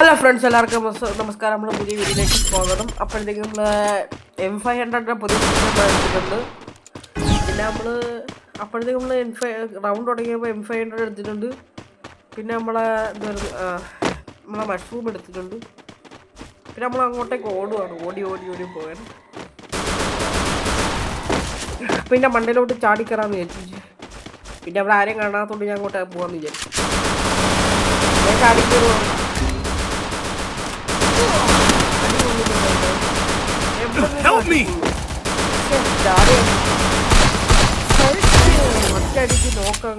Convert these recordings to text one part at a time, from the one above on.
Hello friends, എല്ലാവർക്കും നമസ്കാരം. നമ്മൾ പുതിയ വീഡിയോയിലേക്ക് സ്വാഗതം. അപ്പോഴത്തേക്കും നമ്മൾ M500 പുതിയ എടുത്തിട്ടുണ്ട്. പിന്നെ നമ്മൾ അപ്പോഴത്തേക്കും നമ്മൾ റൗണ്ട് തുടങ്ങിയപ്പോൾ M500 എടുത്തിട്ടുണ്ട്. പിന്നെ നമ്മളെ മഷ്റൂം എടുത്തിട്ടുണ്ട്. പിന്നെ നമ്മൾ അങ്ങോട്ടേക്ക് ഓടുകയാണ്, ഓടി പോകാൻ. പിന്നെ മണ്ടയിലോട്ട് ചാടിക്കറാന്ന് വിചാരിച്ചു. പിന്നെ അവിടെ ആരെയും കാണാത്തോണ്ട് ഞാൻ അങ്ങോട്ട് പോകാമെന്ന് വിചാരിച്ചു. ഞാൻ ചാടിക്കറുവാണ്. Help me! ഒറ്റയടിക്ക് നോക്കാൻ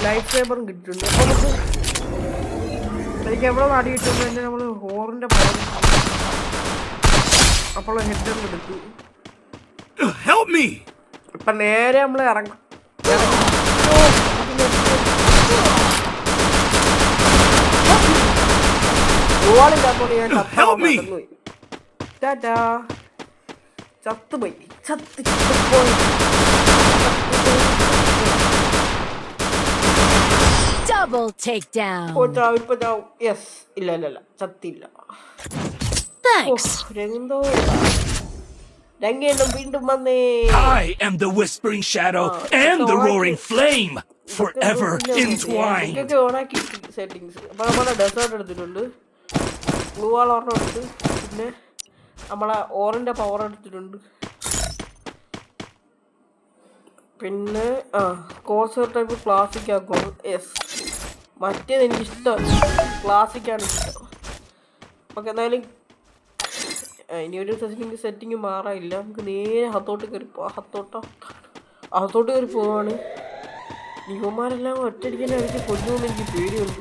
ലൈഫ് സേബറും കിട്ടിയിട്ടുണ്ട്. എനിക്ക് എവിടെ നാടി കിട്ടുമ്പോൾ തന്നെ നമ്മൾ ഹോറിന്റെ അപ്പോൾ ഹെഡ് എടുത്തു. ഇപ്പൊ നേരെ നമ്മൾ ഇറങ്ങും. ഗോളില്ലാത്തോണ്ട് ഞാൻ ചത്തുപോയി. Double takedown. യെസ്, ഇല്ല ചത്തില്ല. രംഗേണ്ണം വീണ്ടും വന്നേ. I am the whispering shadow and the roaring flame, forever entwined. ഓണാക്കി സെറ്റിങ്സ്. അപ്പൊ നമ്മളെ ഡെസേർട്ട് എടുത്തിട്ടുണ്ട്, ബ്ലൂ വാൾ ഓർഡർ എടുത്ത്, പിന്നെ നമ്മളെ ഓറിൻ്റെ പവർ എടുത്തിട്ടുണ്ട്. പിന്നെ കോഴ്സ് ടൈപ്പ് ക്ലാസിക് ആക്കുവാണ്. യെസ്, മറ്റേത് എനിക്കിഷ്ടം, ക്ലാസിക്കാണ് ഇഷ്ടം. നമുക്ക് എന്തായാലും ഇനിയൊരു സെറ്റിങ് മാറാനില്ല. നമുക്ക് നേരെ അകത്തോട്ട് കയറി പോവാണ്. യുവമാരെല്ലാം ഒറ്റയടിക്കാൻ അടിച്ച് കൊല്ലുമെന്ന് എനിക്ക് പേടിയുണ്ട്.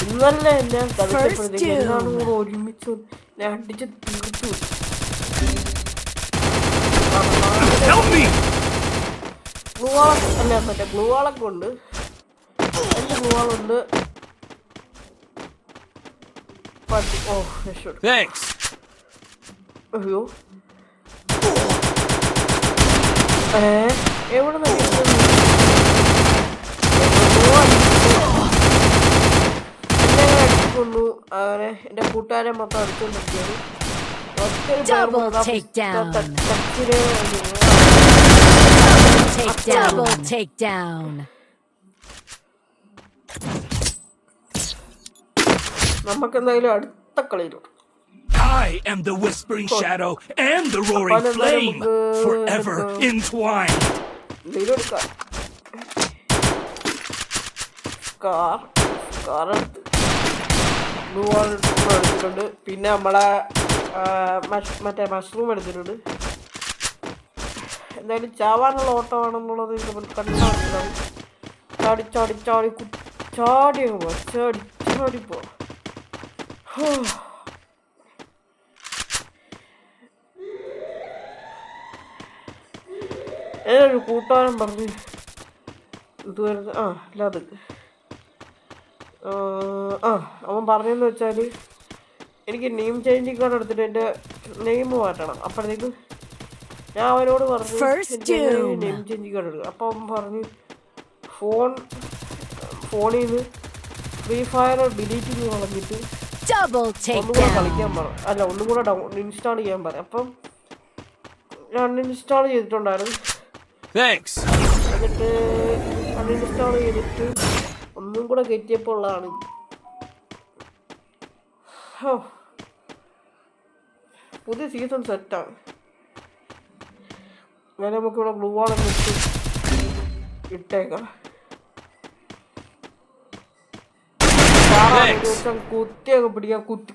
ഇന്നല്ല ഞാൻ കളിച്ചപ്പോഴത്തേക്ക് എല്ലാവരും കൂടെ ഒരുമിച്ച് ഞാൻ അടിച്ച് തീർത്തു. മറ്റേ ഗ്ലൂ വാളൊക്കെ ഉണ്ട്. രണ്ട് ഗ്ലൂ വാളുണ്ട്. അയ്യോ, എവിടെ അടിച്ചുകൊണ്ടു. അങ്ങനെ എന്റെ കൂട്ടുകാരെ മൊത്തം അടിച്ചുകൊണ്ടിരിക്കുകയാണ്. നമുക്ക് എന്തായാലും അടുത്ത കളിയിലുണ്ട്. I am the whispering shadow and the roaring flame, forever entwined. എടുത്തിട്ടുണ്ട്. പിന്നെ നമ്മളെ മറ്റേ മഷ്റൂം എടുത്തിട്ടുണ്ട്. എന്തായാലും ചാവാനുള്ള ഓട്ടമാണെന്നുള്ളത് കണ്ടാണ്. ചാടിപ്പോ. ഏതൊരു കൂട്ടുകാരൻ പറഞ്ഞു ഇതുവരെ അല്ലാതെ അവൻ പറഞ്ഞെന്ന് വെച്ചാൽ എനിക്ക് നെയിം ചേഞ്ചിങ് കാർഡ് എടുത്തിട്ട് എൻ്റെ നെയിം മാറ്റണം. അപ്പോഴത്തേക്ക് ഞാൻ അവനോട് പറഞ്ഞു നെയിം ചേഞ്ചിങ് കാർഡ് എടുക്കുക. അപ്പോൾ അവൻ പറഞ്ഞു ഫോണിൽ നിന്ന് ഫ്രീ ഫയർ ഡിലീറ്റ് ചെയ്ത് കളഞ്ഞിട്ട് ഒന്നുകൂടെ കളിക്കാൻ പറഞ്ഞു. അല്ല, ഒന്നും കൂടെ ഇൻസ്റ്റാൾ ചെയ്യാൻ പറഞ്ഞു. അപ്പം ഞാൻ അൺഇൻസ്റ്റാൾ ചെയ്തിട്ടുണ്ടായിരുന്നു. എന്നിട്ട് അൺഇൻസ്റ്റാൾ ചെയ്തിട്ട് ഒന്നും കൂടെ കയറ്റിയപ്പോൾ ഉള്ളതാണ്. പുതിയ സീസൺ സെറ്റാണ്. അങ്ങനെ നമുക്കിവിടെ ബ്ലൂ വാളൊക്കെ ഇട്ടേക്കാം. കുത്തി അങ്ങ് പിടിക്കാം. കുത്തി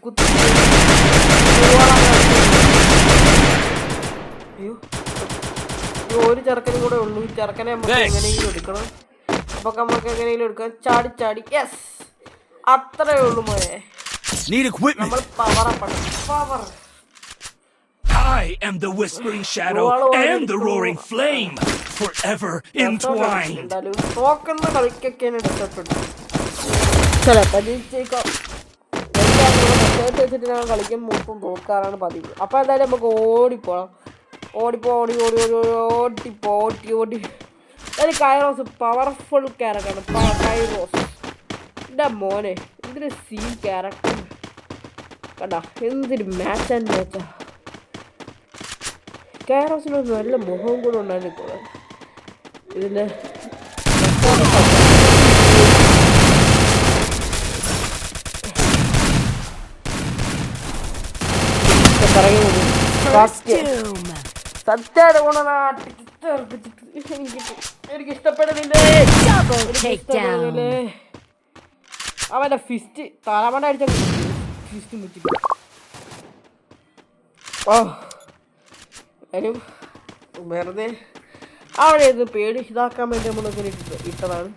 അയ്യോ, ഒരു ചെറുക്കനും കൂടെ ഉള്ളൂ. ഈ ചെറുക്കനെ നമുക്ക് എങ്ങനെയെങ്കിലും എടുക്കണം. അപ്പൊ നമുക്ക് എങ്ങനെയെങ്കിലും എടുക്കാം. ചാടി. യെസ്, അത്രേ ഉള്ളൂ മോനെ. നമ്മൾ power. I am the whispering shadow and the roaring flame, forever entwined. എന്തായാലും തോക്കുന്ന കളിക്കൊക്കെ എടുത്തിട്ടുണ്ട്. ചിലപ്പോൾ ജയിച്ചേക്കാം. വെച്ചിട്ട് ഞാൻ കളിക്കാൻ മുമ്പും തോക്കാറാണ് പതിവ്. അപ്പൊ എന്തായാലും നമുക്ക് ഓടിപ്പോണം. ഓടി. കൈറോസ് പവർഫുൾ ക്യാരക്ടറാണ്. കൈറോസ് എൻ്റെ മോനെ, എന്തൊരു സീൻ ക്യാരക്ടർ കണ്ടാ, എന്തൊരു മാച്ച് ആൻഡ് മാച്ചാ. കാരോസിനൊരു നല്ല മുഖവും കൂടെ ഉണ്ടായിരുന്നു. ഇതിൻ്റെ എനിക്ക് ഇഷ്ടപ്പെടുന്നില്ലേ അവന്റെ ഫിസ്റ്റ് തലമണ്ട അടിച്ച ഫിസ്റ്റ് മുച്ചിട്ട്. ഓ അതിനും വെറുതെ അവിടെ ഇത് പേടി ഇതാക്കാൻ വേണ്ടി നമ്മളിങ്ങനെ ഇട്ടതാണ്.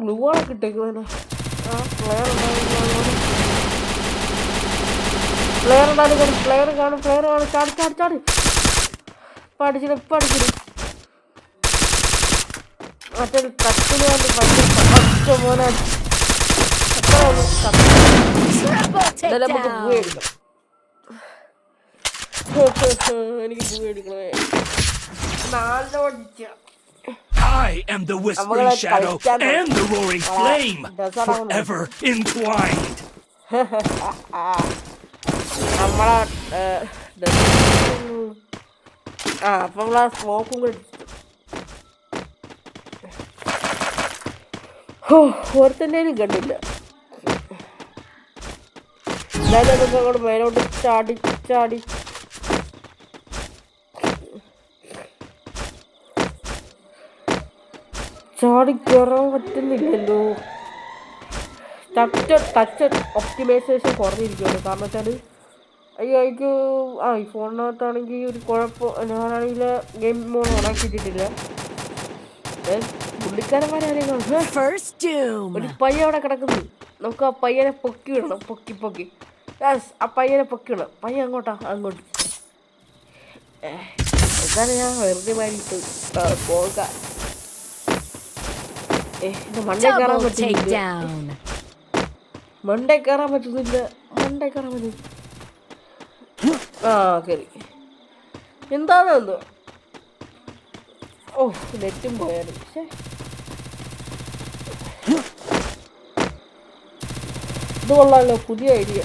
ഗ്ലൂവാളൊക്കെ ഇട്ടേക്കുന്നതിന് പ്ലെയർ ഉണ്ടായിരുന്നു. പ്ലെയർ കാണും ചാടി ചാടി ചാടി പഠിച്ചിട്ട് പഠിച്ചിട്ട് മറ്റേ ടച്ചിന് വേണ്ടി ഭയങ്കര മോനെ നമുക്ക് പൂ എടുക്കാം. എനിക്ക് പൂ എടുക്കണേ. I am the whispering shadow and the roaring flame, forever entwined. അപ്പം നമ്മളാ സ്മോക്കും കൂടെ ഓർത്തന്നേലും കണ്ടില്ല. എന്തായാലും അങ്ങോട്ട് മേലോട്ട് ചാടി ചാടി ചാടി കയറാൻ പറ്റുന്നില്ലല്ലോ. ടച്ച് ഒപ്റ്റിമൈസേഷൻ കുറഞ്ഞിരിക്കുകയാണ്. കാരണം വെച്ചാൽ എനിക്ക് ഈ ഫോണിനകത്താണെങ്കിൽ ഒരു കുഴപ്പം. ഞാനാണെങ്കിൽ ഗെയിം മോഡ് ഓണാക്കിയിട്ടില്ല. പുള്ളിക്കാരന്മാരും ഒരു പയ്യ അവിടെ കിടക്കുന്നു. നമുക്ക് ആ പയ്യനെ പൊക്കി വിടണം. പൊക്കി ആ പയ്യനെ പൊക്കി വിടണം. പയ്യ അങ്ങോട്ടാ അങ്ങോട്ട്. അതാണ് ഞാൻ വെറുതെ മാറിയിട്ട് പോകാം. മണ്ടേ കയറാൻ പറ്റുന്നില്ല. മണ്ടേ കയറാൻ പറ്റുന്നില്ല. കയറി. എന്താണെന്തോ. ഓ നെറ്റും പോയാലും. പക്ഷേ ഇത് കൊള്ളാമല്ലോ, പുതിയ ഐഡിയ.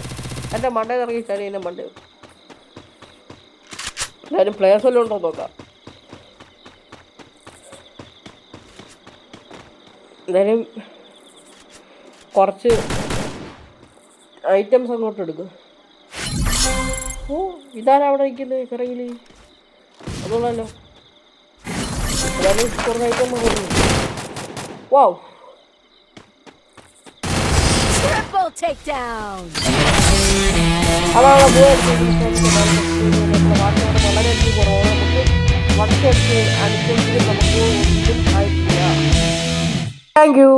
എൻ്റെ മണ്ട കറങ്ങി ചാടി എൻ്റെ മണ്ട. എല്ലാവരും പ്ലേയേഴ്സ് വല്ലതും ഉണ്ടോ നോക്കാം. എന്തായാലും കുറച്ച് ഐറ്റംസ് അങ്ങോട്ട് എടുക്കും. ഓ ഇതാരാ അവിടെ നിൽക്കുന്നത് കറങ്ങില്? അതുകൊള്ളാലോ. എന്തായാലും കുറച്ച് ഐറ്റം കൊടുക്കും. വാവ് അതാണ് വളരെയധികം കുറവാണ്. നമുക്ക് വട്ടയടിച്ച് അനുസരിച്ച് നമുക്ക് ഒന്നും ആയിട്ടില്ല. Thank you.